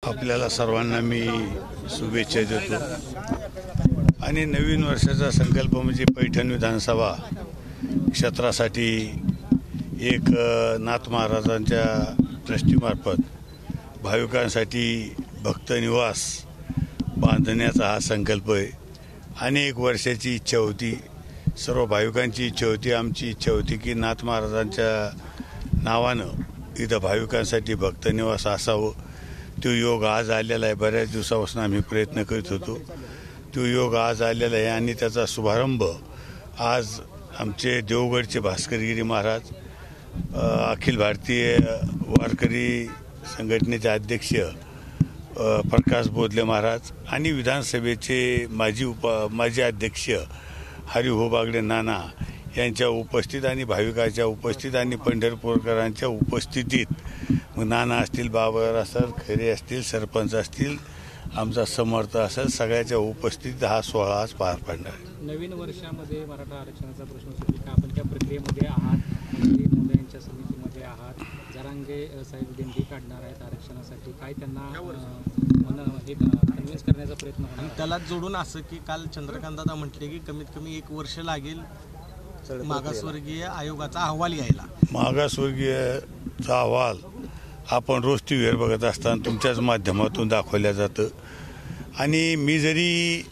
आपल्याला सर्वांना मी शुभेच्छा देतो आणि नवीन वर्षाचा संकल्प म्हणजे पैठण विधानसभा क्षेत्रासाठी एक नाथ महाराजांच्या ट्रस्टीमार्फत भाविकांसाठी भक्त निवास बांधण्याचा हा संकल्प आहे। अनेक वर्षाची इच्छा होती, सर्व भाविकांची इच्छा होती, आमची इच्छा होती की नाथ महाराजांच्या नावानं इथं भाविकांसाठी भक्त निवास असावं। तो योग आज आलेला आहे। बऱ्याच दिवसापासून आम्ही प्रयत्न करीत होतो, तो योग आज आलेला आहे आणि त्याचा शुभारंभ आज आमचे देवगडचे भास्करगिरी महाराज, अखिल भारतीय वारकरी संघटनेचे अध्यक्ष प्रकाश बोधले महाराज आणि विधानसभेचे माजी अध्यक्ष हरिभाऊ बागडे नाना यांच्या उपस्थित आणि भाविकाच्या उपस्थित आणि पंढरपूरकरांच्या उपस्थितीत, मग नाना असतील, बाबर असेल, खैरे असतील, सरपंच असतील, आमचा समर्थ असेल, सगळ्याच्या उपस्थितीत हा सोहळा आज पार पडणार आहे। नवीन वर्षामध्ये मराठा आरक्षणाचा प्रश्न सुटला का? आपण त्या प्रक्रियेमध्ये आहात, मंत्री मोदयांच्या समितीमध्ये आहात, जरांगे साहेब दिंडी काढणार आहेत आरक्षणासाठी, काय त्यांना हे कन्व्हिन्स करण्याचा प्रयत्न होणार? त्याला जोडून असं की काल चंद्रकांत दादा म्हटले की कमीत कमी 1 वर्ष लागेल मागासवर्गीय आयोगाचा अहवाल यायला। मागासवर्गीयचा अहवाल आपण रोज टीव्हीवर बघत असताना तुमच्याच माध्यमातून दाखवल्या जातं आणि मी जरी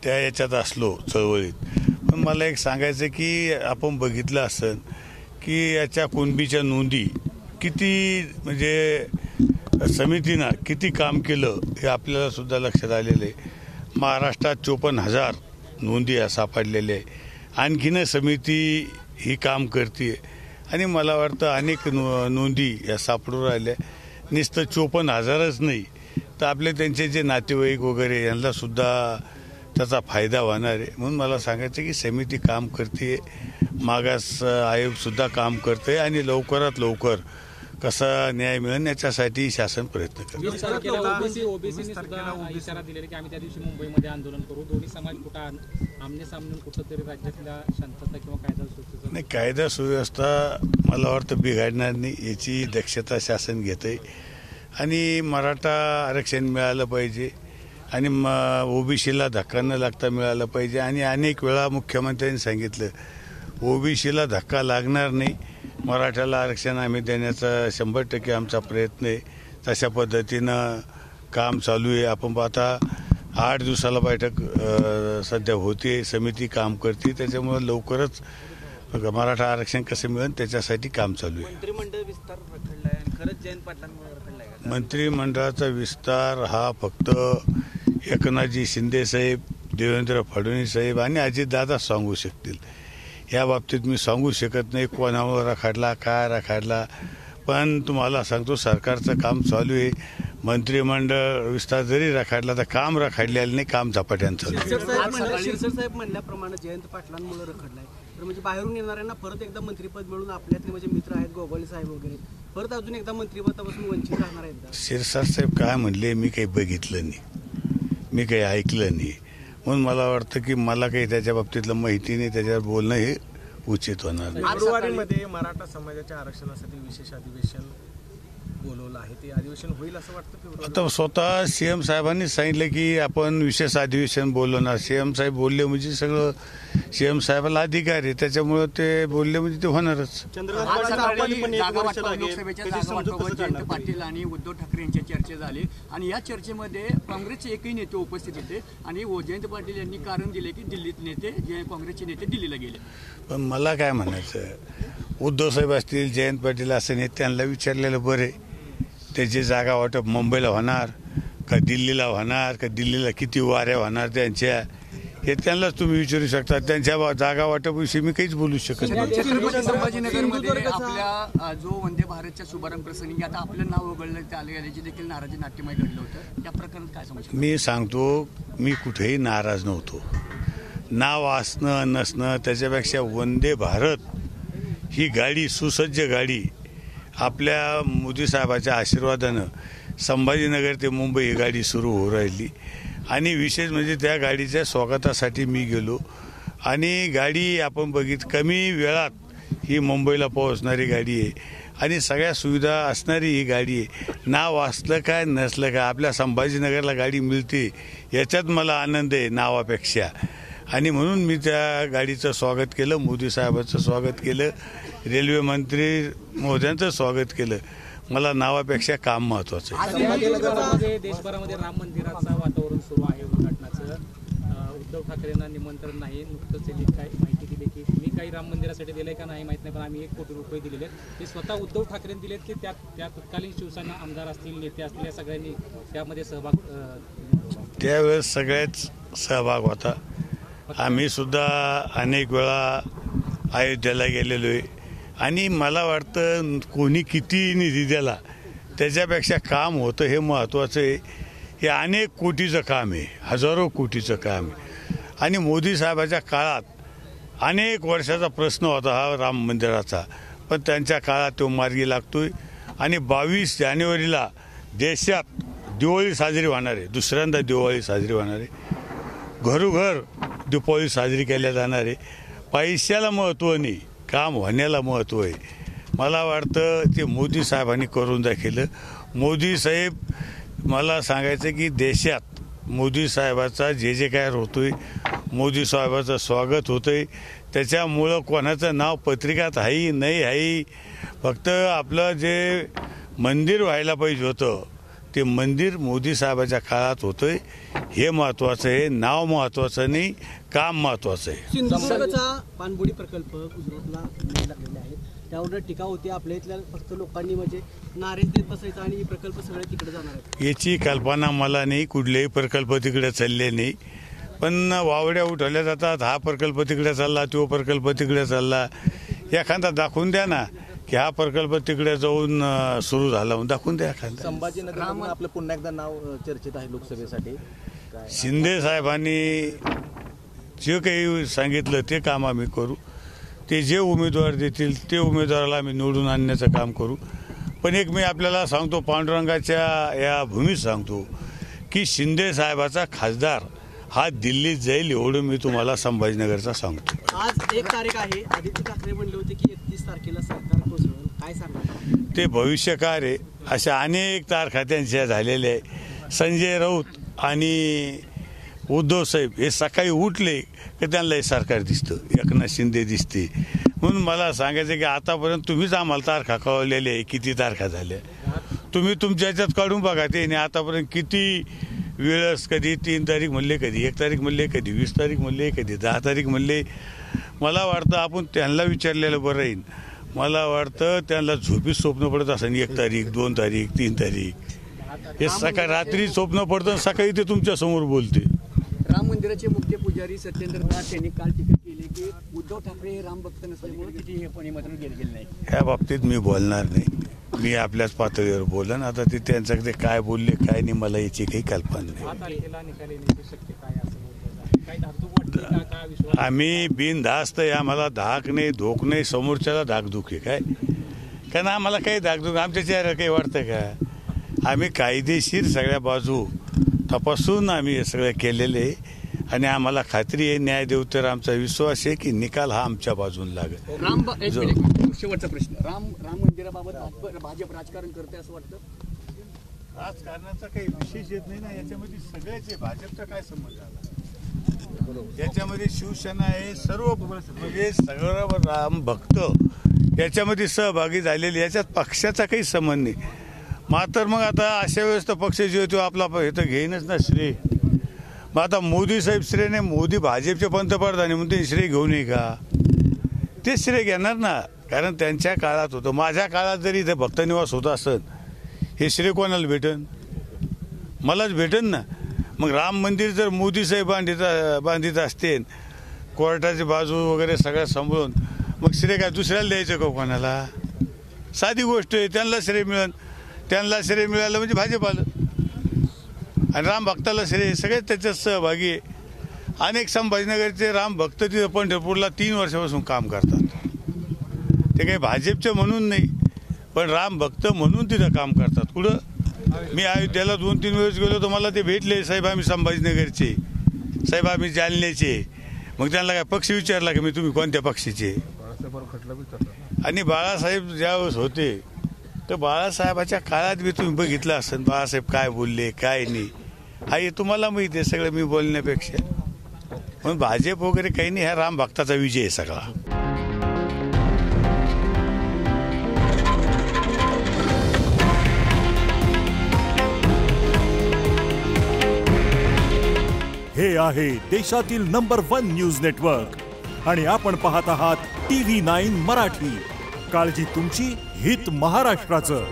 त्या याच्यात असलो चळवळीत, पण मला एक सांगायचं की आपण बघितलं असेल की याच्या कुणबीच्या नोंदी किती, म्हणजे समितीनं किती काम केलं हे आपल्याला सुद्धा लक्षात आलेलं आहे। महाराष्ट्रात 54,000 नोंदी सापडलेल्या आहे। आणखीन समिती ही काम करते आणि मला वाटतं अनेक नोंदी या सापडून राहिल्या। नुसतं 54,000च नाही तर आपले त्यांचे जे नातेवाईक वगैरे यांना सुद्धा त्याचा फायदा होणार आहे। म्हणून मला सांगायचं की समिती काम करते, मागास आयोगसुद्धा काम करते आणि लवकरात लवकर कसा न्याय मिळेल याच्यासाठी शासन प्रयत्न करते। ओबीसीने सुद्धा इशारा दिलेला की आम्ही त्या दिवशी मुंबईमध्ये आंदोलन करू, दोन्ही समाज कुठं आमने सामने कुठंतरी राज्यातल्या शांतता किंवा कायदा सुव्यवस्था नाही, कायदा सुव्यवस्था मला वाटतं बिघडणार नाही याची दक्षता शासन घेते आणि मराठा आरक्षण मिळालं पाहिजे आणि ओबीसीला धक्का न लागता मिळालं पाहिजे आणि अनेक वेळा मुख्यमंत्र्यांनी सांगितलं ओबीसीला धक्का लागणार नाही, मराठ्याला आरक्षण आम्ही देण्याचा 100% आमचा प्रयत्न आहे। तशा पद्धतीनं काम चालू आहे। आपण आता 8 दिवसाला बैठक सध्या होते, समिती काम करते, त्याच्यामुळे लवकरच मराठा आरक्षण कसं मिळेल त्याच्यासाठी काम चालू आहे। मंत्रिमंडळ विस्तार रखडलाय आणि खरंच जयंत पाटलांमुळे रखडलाय का? मंत्रिमंडळाचा विस्तार हा फक्त एकनाथजी शिंदे साहेब, देवेंद्र फडणवीस साहेब आणि अजितदादा सांगू शकतील। या बाबतीत मी सांगू शकत नाही कोणावर रखडला, काय रखडला, पण तुम्हाला सांगतो सरकारचं काम चालू आहे। मंत्रिमंडळ विस्तार जरी रखडला तर काम रखडलेलं नाही, काम झपाट्यानं चालू आहे। शिरसर साहेब म्हणल्याप्रमाणे जयंत पाटलांमुळे रखडलाय तर म्हणजे बाहेरून येणाऱ्यांना परत एकदा मंत्रिपद मिळून आपल्यातले म्हणजे मित्र आहेत गोगोले साहेब वगैरे परत अजून एकदा मंत्रिपदापासून वंचित राहणार आहेत। शिरसाट साहेब काय म्हणले मी काही बघितलं नाही, मी काही ऐकलं नाही, म्हणून मला वाटतं की मला काही त्याच्या बाबतीतलं माहिती नाही, त्याच्यावर बोलणं हे उचित होणार नाही। फेब्रुवारीमध्ये मराठा समाजाच्या आरक्षणासाठी विशेष अधिवेशन बोलवलं आहे, ते अधिवेशन होईल असं वाटतं? आता स्वतः सीएम साहेबांनी सांगितलं की आपण विशेष अधिवेशन बोलवणार। सीएम साहेब बोलले म्हणजे सगळं सीएम साहेबाला अधिकार आहे, त्याच्यामुळे ते बोलले म्हणजे ते होणारच। जयंत पाटील आणि उद्धव ठाकरे यांच्या चर्चा झाली आणि या चर्चेमध्ये काँग्रेसचे एकही नेते उपस्थित होते आणि जयंत पाटील यांनी कारण दिले की दिल्लीत नेते काँग्रेसचे नेते दिल्लीला गेले। पण मला काय म्हणायचं, उद्धव साहेब असतील, जयंत पाटील असं नेते त्यांना विचारलेलं बरे, त्याची जागा वाटप मुंबईला होणार का दिल्लीला होणार का दिल्लीला किती वाऱ्या होणार त्यांच्या, हे त्यांनाच तुम्ही विचारू शकता। त्यांच्या जागा वाटपाविषयी मी काहीच बोलू शकत नाही। संभाजीनगरमध्ये आपल्या जो वंदे भारतच्या शुभारंभ प्रसंगी आता आपलं नाव वगळण्यात आले याची देखील नाराजी नाट्यमय घडलं होतं, त्या प्रकरणात काय समजतं? मी सांगतो, मी कुठेही नाराज नव्हतो। नाव असणं नसणं त्याच्यापेक्षा वंदे भारत ही गाडी, सुसज्ज गाडी, आपल्या मोदी साहेबाच्या आशीर्वादानं संभाजीनगर ते मुंबई ही गाडी सुरू होऊ राहिली आणि विशेष म्हणजे त्या गाडीच्या स्वागतासाठी मी गेलो आणि गाडी आपण कमी वेळात ही मुंबईला पोहोचणारी गाडी आहे आणि सगळ्या सुविधा असणारी ही गाडी आहे. नाव असलं काय नसलं काय आपल्या संभाजीनगरला गाडी मिळते याच्यात मला आनंद आहे नावापेक्षा. आणि म्हणून मी त्या गाडीचं स्वागत केलं, मोदी साहेबांचं स्वागत केलं, रेल्वे मंत्री मोदयांचं स्वागत केलं. मला नावापेक्षा काम महत्वाचं आहे. देशभरामध्ये राम मंदिराचं वातावरण सुरू आहे उद्घाटनाचं. उद्धव ठाकरेंना निमंत्रण नाही. नुकतंच त्यांनी काय माहिती दिली की तुम्ही काही राम मंदिरासाठी दिलंय का नाही माहित नाही, पण आम्ही 1 कोटी रुपये दिलेले ते स्वतः उद्धव ठाकरेंनी दिलेत की त्या तत्कालीन शिवसेना आमदार असतील, नेते असतील, या सगळ्यांनी त्यामध्ये सहभाग. त्यावेळेस सगळ्याच सहभाग होता. आम्ही सुद्धा अनेक वेळा अयोध्येला गेलेलो आहे. आणि मला वाटतं कोणी किती निधी दिला त्याच्यापेक्षा काम होतं हे महत्त्वाचं आहे. हे अनेक कोटीचं काम आहे, हजारो कोटीचं काम आहे. आणि मोदी साहेबाच्या काळात अनेक वर्षाचा प्रश्न होता हा राम मंदिराचा, पण त्यांच्या काळात तो मार्गी लागतोय. आणि 22 जानेवारीला देशात दिवाळी साजरी होणार आहे. दुसऱ्यांदा दिवाळी साजरी होणार आहे. घरोघर दीपावली साजरी केल्या जाणार आहे. पैशाला महत्त्व नाही, काम होण्याला महत्त्व आहे. मला वाटतं ते मोदी साहेबांनी करून दाखवलं. मोदी साहेब, मला सांगायचं की देशात मोदी साहेबाचा जे काय होतोय, मोदी साहेबाचं स्वागत होतंय, त्याच्यामुळं कोणाचं नाव पत्रिकात आहे नाही आहे. फक्त आपलं जे मंदिर व्हायला पाहिजे होतं ते मंदिर मोदी साहेबाच्या काळात होतंय हे महत्त्वाचं आहे. नाव महत्त्वाचं नाही, काम महत्त्वाचं आहे. सिंधुदुर्गचा पाणबुडी प्रकल्प गुजरातला लागलेला आहे, त्यावर टीका होती. आपल्या इथल्या फक्त लोकांनी म्हणजे नारेच देत बसायचा आणि प्रकल्प सगळे तिकडे जाणार आहेत. याची कल्पना मला नाही. कुठलेही प्रकल्प तिकडे चालले नाही, पण वावड्या उठवल्या जातात. हा प्रकल्प तिकडे चालला, तो प्रकल्प तिकडे चालला. एखादा दाखवून द्या ना की हा प्रकल्प तिकडे जाऊन सुरू झाला, दाखवून द्या एखादा. संभाजीनगर आपलं पुन्हा एकदा नाव चर्चेत आहे लोकसभेसाठी. शिंदे साहेबांनी जे काही सांगितलं ते काम आम्ही करू. ते जे उमेदवार देतील ते उमेदवाराला आम्ही निवडून आणण्याचं काम करू. पण एक मी आपल्याला सांगतो, पांडुरंगाच्या या भूमीत सांगतो की शिंदे साहेबाचा खासदार हा दिल्लीत जाईल एवढं मी तुम्हाला संभाजीनगरचा सांगतो. आज 1 तारीख आहे. आदित्य ठाकरे म्हणले होते की 31 तारखेला सरकार कोसळेल, काय सांगणार? ते भविष्यकार आहे. अशा अनेक तारखा त्यांच्या झालेल्या आहे. संजय राऊत आणि उद्धव साहेब हे सकाळी उठले की त्यांना हे सरकार दिसतं, एकनाथ शिंदे दिसते. म्हणून मला सांगायचं की आतापर्यंत तुम्हीच आम्हाला तारखा कळवलेल्या आहे, किती तारखा झाल्या. तुम्ही तुमच्या ह्याच्यात काढून बघा ते. आणि आतापर्यंत किती वेळेस कधी 3 तारीख म्हणले, कधी 1 तारीख म्हणले, कधी 20 तारीख म्हणले, कधी 10 तारीख म्हणले. मला वाटतं आपण त्यांना विचारलेलं बरं राहील. मला वाटतं त्यांना झोपीत स्वप्न पडत असेल 1 तारीख, 2 तारीख, 3 तारीख. हे सकाळी रात्री स्वप्न पडतं, सकाळी ते तुमच्या समोर बोलते. राम मंदिराचे मुख्य पुजारी सत्येंद्र नाथ यांनी काल टीका केली की उद्धव ठाकरे हे राम भक्त नसल्यामुळे किती हे पण मात्र गेले नाही. ह्या बाबतीत मी बोलणार नाही. मी आपल्याच पातळीवर बोलन. आता ते त्यांच्याकडे काय बोलले काय नाही मला याची काही कल्पना नाही. आम्ही बिनधास्त आहे. आम्हाला धाक नाही, धोक नाही, समोरच्याला धाकधूक आहे काय. कारण आम्हाला काही धाकधूक आमच्या चेहऱ्यावर काही वाटतं का. आम्ही कायदेशीर सगळ्या बाजू तपासून आम्ही हे सगळं केलेलं आहे. आणि आम्हाला खात्री आहे न्याय देऊ तर आमचा विश्वास आहे की निकाल हा आमच्या बाजून लागेल. शेवटचा प्रश्न, राम मंदिराबाबत भाजप राजकारण करते असं वाटतं? राजकारणाचा काही विशेष येत नाही ना याच्यामध्ये. सगळ्याचे भाजपचा काय संबंध आला याच्यामध्ये. शिवसेना आहे, सर्व म्हणजे सगळं राम भक्त याच्यामध्ये सहभागी झालेले. याच्यात पक्षाचा काही संबंध नाही. मात्र मग आता अशा वेळेस तर पक्ष जे होतो आपला हे तर घेईनच ना श्रेय. मग आता मोदी साहेब श्रेय नाही, मोदी भाजपचे पंतप्रधान म्हणून ते श्रेय घेऊ नये का. ते श्रेय घेणार ना, कारण त्यांच्या काळात होतं. माझ्या काळात जरी इथे भक्तनिवास होत असत हे श्रेय कोणाला भेटन, मलाच भेटन ना. मग राम मंदिर जर मोदी साहेब बांधित असते, कोर्टाची बाजू वगैरे सगळं सांभाळून, मग श्रेय काय दुसऱ्याला द्यायचं का कोणाला. साधी गोष्ट आहे. त्यांना श्रेय मिळेल, त्यांना श्रेय मिळालं म्हणजे भाजप आलं. आणि राम भक्ताला श्रेय, सगळे त्याच्यात सहभागी आहे. अनेक संभाजीनगरचे राम भक्त तिथं पंढरपूरला 3 वर्षापासून काम करतात. ते काही भाजपचे म्हणून नाही, पण राम भक्त म्हणून तिथं काम करतात. कुठं मी अयोध्येला 2-3 वेळेस गेलो तर मला ते भेटले, साहेब आम्ही संभाजीनगरचे, साहेब आम्ही जालन्याचे. मग त्यांना काय पक्ष विचारला की मी तुम्ही कोणत्या पक्षाचे. आणि बाळासाहेब ज्यावेळेस होते तर बाळासाहेबाच्या काळात बी तुम्ही बघितलं असेल बाळासाहेब काय बोलले काय नाही, हा हे तुम्हाला माहिती आहे सगळं मी बोलण्यापेक्षा. म्हणून भाजप वगैरे काही नाही, हा राम भक्ताचा विजय आहे सगळा. हे आहे देशातील नंबर 1 न्यूज नेटवर्क आणि आपण पाहत आहात TV9 मराठी. काळजी तुमची, हित महाराष्ट्राचं.